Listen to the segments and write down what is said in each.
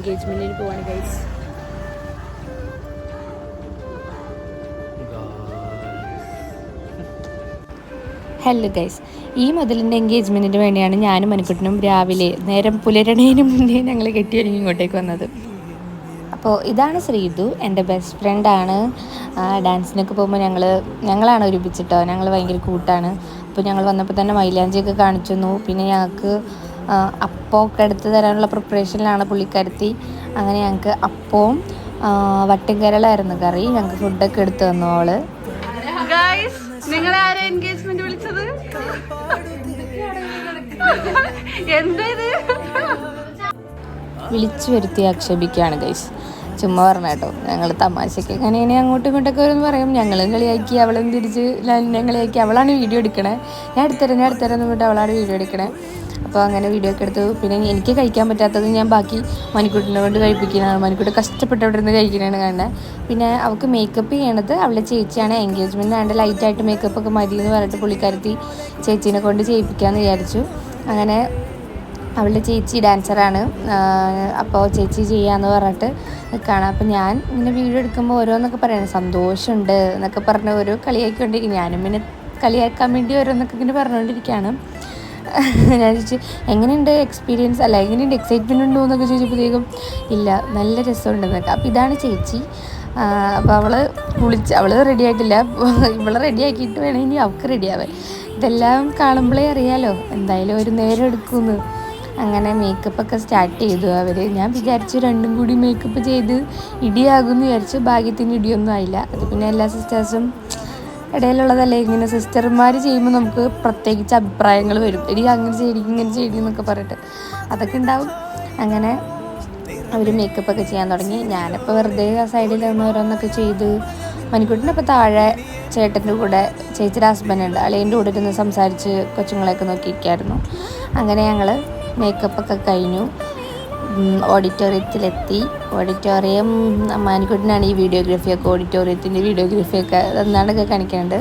എൻഗേജ്മെന്റിന് പോവാണ് guys. Hello guys, ഈ മുതലിൻ്റെ എൻഗേജ്മെൻറ്റിന് വേണ്ടിയാണ് ഞാനും മണിക്കുട്ടനും രാവിലെ നേരം പുലരണേന് മുന്നേ ഞങ്ങൾ കെട്ടിയൊരുങ്ങി ഇങ്ങോട്ടേക്ക് വന്നത്. അപ്പോൾ ഇതാണ് ശ്രീതു, എൻ്റെ ബെസ്റ്റ് ഫ്രണ്ടാണ്. ഡാൻസിനൊക്കെ പോകുമ്പോൾ ഞങ്ങളാണ് ഒരുമിച്ചിട്ടോ, ഞങ്ങൾ ഭയങ്കര കൂട്ടാണ്. അപ്പോൾ ഞങ്ങൾ വന്നപ്പോൾ തന്നെ മൈലാഞ്ചിയൊക്കെ കാണിച്ചു തന്നു. പിന്നെ ഞങ്ങൾക്ക് അപ്പമൊക്കെ എടുത്ത് തരാനുള്ള പ്രിപ്പറേഷനിലാണ് പുള്ളിക്കാരത്തി. അങ്ങനെ ഞങ്ങൾക്ക് അപ്പവും വട്ടിൻകരളായിരുന്നു കറി. ഞങ്ങൾക്ക് ഫുഡൊക്കെ എടുത്ത് തന്നു അവള്. നിങ്ങളെ ആരെ എൻഗേജ്മെന്റ് വിളിച്ചത്? എന്താ ഇത്? വിളിച്ചു വരുത്തി ആക്ഷേപിക്കുകയാണ് ഗൈസ്. ചുമ്മാ പറഞ്ഞ കേട്ടോ, ഞങ്ങൾ തമാശയ്ക്ക് അങ്ങനെ അങ്ങോട്ടും ഇങ്ങോട്ടൊക്കെ വരുമെന്ന് പറയും. ഞങ്ങളും കളിയാക്കി, അവളും തിരിച്ച് ഞാൻ കളിയാക്കി. അവളാണ് വീഡിയോ എടുക്കണേ. ഞാൻ എടുത്തരാം എന്ന് പറഞ്ഞിട്ട് അവളാണ് വീഡിയോ എടുക്കണേ. അപ്പോൾ അങ്ങനെ വീഡിയോ ഒക്കെ എടുത്തു. പിന്നെ എനിക്ക് കഴിക്കാൻ പറ്റാത്തത് ഞാൻ ബാക്കി മണിക്കൂട്ടിനെ കൊണ്ട് കഴിപ്പിക്കുന്നതാണ്. മണിക്കൂട്ട് കഷ്ടപ്പെട്ട് അവിടെ നിന്ന് കഴിക്കുന്നതാണ് കാണുന്നത്. പിന്നെ അവൾക്ക് മേക്കപ്പ് ചെയ്യണത് അവളുടെ ചേച്ചിയാണ്. എൻഗേജ്മെൻറ്റ് ആണ്ട് ലൈറ്റായിട്ട് മേക്കപ്പൊക്കെ മതി എന്ന് പറഞ്ഞിട്ട് പുള്ളിക്കാരത്തി ചേച്ചീനെ കൊണ്ട് ചെയ്യിപ്പിക്കാമെന്ന് വിചാരിച്ചു. അങ്ങനെ അവളുടെ ചേച്ചി ഡാൻസറാണ്. അപ്പോൾ ചേച്ചി ചെയ്യാമെന്ന് പറഞ്ഞിട്ട് നിൽക്കുകയാണ്. അപ്പോൾ ഞാൻ ഇങ്ങനെ വീഡിയോ എടുക്കുമ്പോൾ ഓരോന്നൊക്കെ പറയണം, സന്തോഷമുണ്ട് എന്നൊക്കെ പറഞ്ഞ് ഓരോ കളിയാക്കിക്കൊണ്ടിരിക്കും. ഞാനും പിന്നെ കളിയാക്കാൻ വേണ്ടി ഓരോന്നൊക്കെ ഇങ്ങനെ പറഞ്ഞുകൊണ്ടിരിക്കുകയാണ്. ഞാൻ ചോദിച്ചു എങ്ങനെയുണ്ട് എക്സ്പീരിയൻസ്, അല്ല എങ്ങനെയുണ്ട് എക്സൈറ്റ്മെൻറ്റ് ഉണ്ടോ എന്നൊക്കെ ചോദിച്ചപ്പോഴത്തേക്കും ഇല്ല നല്ല രസമുണ്ടെന്നൊക്കെ. അപ്പോൾ ഇതാണ് ചേച്ചി. അപ്പോൾ അവൾ റെഡി ആയിട്ടില്ല. ഇവളെ റെഡി ആക്കിയിട്ട് വേണം ഇനി അവൾക്ക് റെഡിയാവാൻ. ഇതെല്ലാം കാണുമ്പോഴേ അറിയാലോ എന്തായാലും ഒരു നേരം എടുക്കുമെന്ന്. അങ്ങനെ മേക്കപ്പൊക്കെ സ്റ്റാർട്ട് ചെയ്തു അവർ. ഞാൻ വിചാരിച്ചു രണ്ടും കൂടി മേക്കപ്പ് ചെയ്ത് ഇടിയാകുമെന്ന് വിചാരിച്ചു. ഭാഗ്യത്തിന് ഇടിയൊന്നും ആയില്ല. അത് പിന്നെ എല്ലാ സിസ്റ്റേഴ്സും ഇടയിലുള്ളതല്ലേ, ഇങ്ങനെ സിസ്റ്റർമാർ ചെയ്യുമ്പോൾ നമുക്ക് പ്രത്യേകിച്ച് അഭിപ്രായങ്ങൾ വരും. അങ്ങനെ ചെയ്യും ഇങ്ങനെ ചെയ്യും എന്നൊക്കെ പറഞ്ഞിട്ട് അതൊക്കെ ഉണ്ടാവും. അങ്ങനെ അവർ മേക്കപ്പൊക്കെ ചെയ്യാൻ തുടങ്ങി. ഞാനിപ്പോൾ വെറുതെ ആ സൈഡിൽ നിന്ന് ഓരോന്നൊക്കെ ചെയ്ത്. മണിക്കൂട്ടിനപ്പോൾ താഴെ ചേട്ടൻ്റെ കൂടെ ചേച്ചിയുടെ ഹസ്ബൻഡുണ്ട്, അളിയൻ്റെ കൂടെ ഇരുന്ന് സംസാരിച്ച് കൊച്ചുങ്ങളെയൊക്കെ നോക്കിയിരിക്കായിരുന്നു. അങ്ങനെ ഞങ്ങൾ മേക്കപ്പൊക്കെ കഴിഞ്ഞു. ഓഡിറ്റോറിയത്തിലെത്തി. ഓഡിറ്റോറിയം മാനിക്കുട്ടിനാണ് ഈ വീഡിയോഗ്രാഫിയൊക്കെ, ഓഡിറ്റോറിയത്തിൻ്റെ വീഡിയോഗ്രാഫിയൊക്കെ എന്നാണൊക്കെ കാണിക്കുന്നുണ്ട്.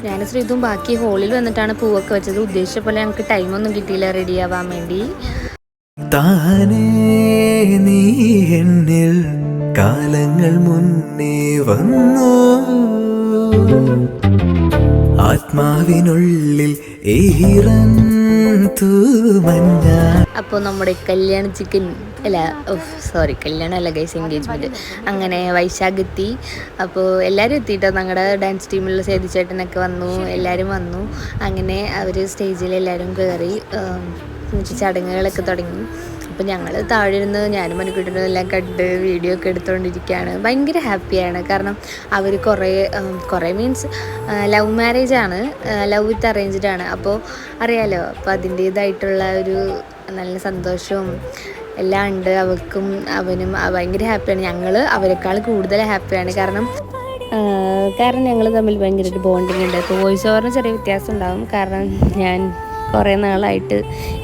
ഞാൻ ശ്രീതും ബാക്കി ഹോളിൽ വന്നിട്ടാണ് പൂവൊക്കെ വെച്ചത്. ഉദ്ദേശിച്ച പോലെ ഞങ്ങൾക്ക് ടൈമൊന്നും കിട്ടിയില്ല റെഡിയാവാൻ വേണ്ടി. താനേ നീ എന്നിൽ കാലങ്ങൾ മുന്നേ വന്നു, ആത്മാവിനുള്ളിൽ അപ്പോൾ നമ്മുടെ കല്യാണ ചിക്കൻ കല്യാണം അല്ല ഗൈസ്, എൻഗേജ്മെൻറ്റ്. അങ്ങനെ വൈശാഖെത്തി. അപ്പോൾ എല്ലാവരും എത്തിയിട്ടോ. ഞങ്ങളുടെ ഡാൻസ് ടീമിലുള്ള സേതുചേട്ടനൊക്കെ വന്നു, എല്ലാവരും വന്നു. അങ്ങനെ അവർ സ്റ്റേജിൽ എല്ലാവരും കയറി ചടങ്ങുകളൊക്കെ തുടങ്ങി. അപ്പോൾ ഞങ്ങൾ താഴെ ഇരുന്ന് ഞാനും മണിക്കൂട്ടിനും എല്ലാം കണ്ട് വീഡിയോ ഒക്കെ എടുത്തുകൊണ്ടിരിക്കുകയാണ്. ഭയങ്കര ഹാപ്പിയാണ്. കാരണം അവർ കുറേ മീൻസ് ലവ് മാരേജാണ്, ലവ് വിത്ത് അറേഞ്ച്ഡ് ആണ്. അപ്പോൾ അറിയാലോ, അപ്പോൾ അതിൻ്റേതായിട്ടുള്ള ഒരു നല്ല സന്തോഷവും എല്ലാം ഉണ്ട്. അവൾക്കും അവനും ഭയങ്കര ഹാപ്പിയാണ്. ഞങ്ങൾ അവരെക്കാൾ കൂടുതൽ ഹാപ്പിയാണ്. കാരണം ഞങ്ങൾ തമ്മിൽ ഭയങ്കര ഒരു ബോണ്ടിങ് ഉണ്ട്. അപ്പോൾ വോയിസ് ഓവറിന് ചെറിയ വ്യത്യാസം ഉണ്ടാകും. കാരണം ഞാൻ കുറേ നാളായിട്ട്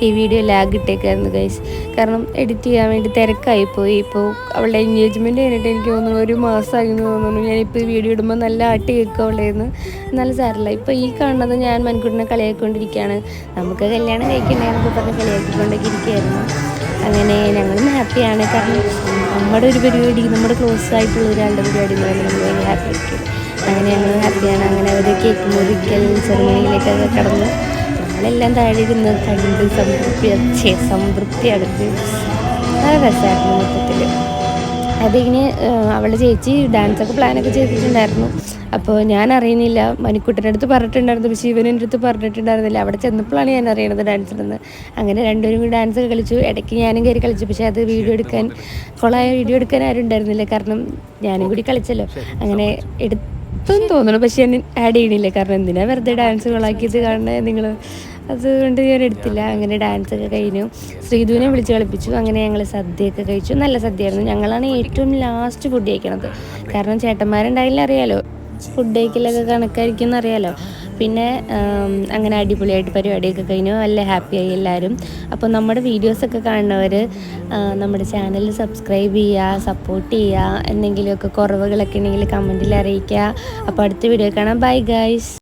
ഈ വീഡിയോ ലാഗ് ഇട്ടേക്കായിരുന്നു ഗൈസ്. കാരണം എഡിറ്റ് ചെയ്യാൻ വേണ്ടി തിരക്കായിപ്പോയി. ഇപ്പോൾ അവളുടെ എൻഗേജ്മെൻറ്റ് കഴിഞ്ഞിട്ട് എനിക്ക് തോന്നുന്നു 1 മാസമായി എന്ന് തോന്നുന്നു. ഞാനിപ്പോൾ ഈ വീഡിയോ ഇടുമ്പോൾ നല്ല ആട്ടി കേൾക്കും അവളേന്ന്. നല്ല സാരമില്ല. ഇപ്പോൾ ഈ കാണുന്നത് ഞാൻ മൺകുട്ടിനെ കളിയാക്കിക്കൊണ്ടിരിക്കുകയാണ്. നമുക്ക് കല്യാണം കഴിക്കണ്ടെന്നൊക്കെ പറഞ്ഞ് കളിയാക്കിക്കൊണ്ടൊക്കെ ഇരിക്കുകയായിരുന്നു. അങ്ങനെ ഞങ്ങളും ഹാപ്പിയാണ്. കാരണം നമ്മുടെ ഒരു പരിപാടി, നമ്മുടെ ക്ലോസ് ആയിട്ടുള്ള ഒരാളുടെ പരിപാടി എന്ന് പറയുമ്പോൾ നമ്മൾ ഭയങ്കര ഹാപ്പി ആയിരിക്കും. അങ്ങനെ ഞങ്ങൾ ഹാപ്പിയാണ്. അങ്ങനെ അവർ കേക്ക് മുറിക്കൽ സെറിമണിയിലേക്കൊക്കെ കടന്നു. നമ്മളെല്ലാം താഴെ ഇരുന്ന് കണ്ട് സംതൃപ്തി അടച്ച് നല്ല രസമായിരുന്നു മൊത്തത്തിൽ. അതിങ്ങനെ അവളുടെ ചേച്ചി ഡാൻസൊക്കെ പ്ലാനൊക്കെ ചെയ്തിട്ടുണ്ടായിരുന്നു. അപ്പോൾ ഞാൻ അറിയുന്നില്ല, മണിക്കുട്ടൻ്റെ അടുത്ത് പറഞ്ഞിട്ടുണ്ടായിരുന്നു, പക്ഷേ ഇവനെൻ്റെ അടുത്ത് പറഞ്ഞിട്ടുണ്ടായിരുന്നില്ല. അവിടെ ചെന്നപ്പോഴാണ് ഞാൻ അറിയണത് ഡാൻസിലെന്ന്. അങ്ങനെ രണ്ടുപേരും കൂടി ഡാൻസൊക്കെ കളിച്ചു. ഇടയ്ക്ക് ഞാനും കയറി കളിച്ചു. പക്ഷേ അത് വീഡിയോ എടുക്കാൻ ആരും ഉണ്ടായിരുന്നില്ല. കാരണം ഞാനും കൂടി കളിച്ചല്ലോ. അങ്ങനെ എടുത്തെന്ന് തോന്നുന്നു, പക്ഷേ ഞാൻ ആഡ് ചെയ്യണില്ല. കാരണം എന്തിനാണ് വെറുതെ ഡാൻസ് കൊളാക്കിയത് കാണുന്നത് നിങ്ങൾ, അതുകൊണ്ട് ഞാൻ എടുത്തില്ല. അങ്ങനെ ഡാൻസൊക്കെ കഴിഞ്ഞു. ശ്രീധുവിനെ വിളിച്ച് കളിപ്പിച്ചു. അങ്ങനെ ഞങ്ങൾ സദ്യയൊക്കെ കഴിച്ചു. നല്ല സദ്യയായിരുന്നു. ഞങ്ങളാണ് ഏറ്റവും ലാസ്റ്റ് ഫുഡ് കഴിക്കണത്. കാരണം ചേട്ടന്മാരുണ്ടായില്ല, അറിയാലോ, ഫുഡ് കഴിക്കലൊക്കെ കണക്കായിരിക്കും എന്നറിയാലോ. പിന്നെ അങ്ങനെ അടിപൊളിയായിട്ട് പരിപാടിയൊക്കെ കഴിഞ്ഞു. നല്ല ഹാപ്പിയായി എല്ലാവരും. അപ്പോൾ നമ്മുടെ വീഡിയോസൊക്കെ കാണുന്നവർ നമ്മുടെ ചാനൽ സബ്സ്ക്രൈബ് ചെയ്യുക, സപ്പോർട്ട് ചെയ്യുക. എന്തെങ്കിലുമൊക്കെ കുറവുകളൊക്കെ ഉണ്ടെങ്കിൽ കമൻറ്റിൽ അറിയിക്കുക. അപ്പോൾ അടുത്ത വീഡിയോ കാണാം. Bye guys.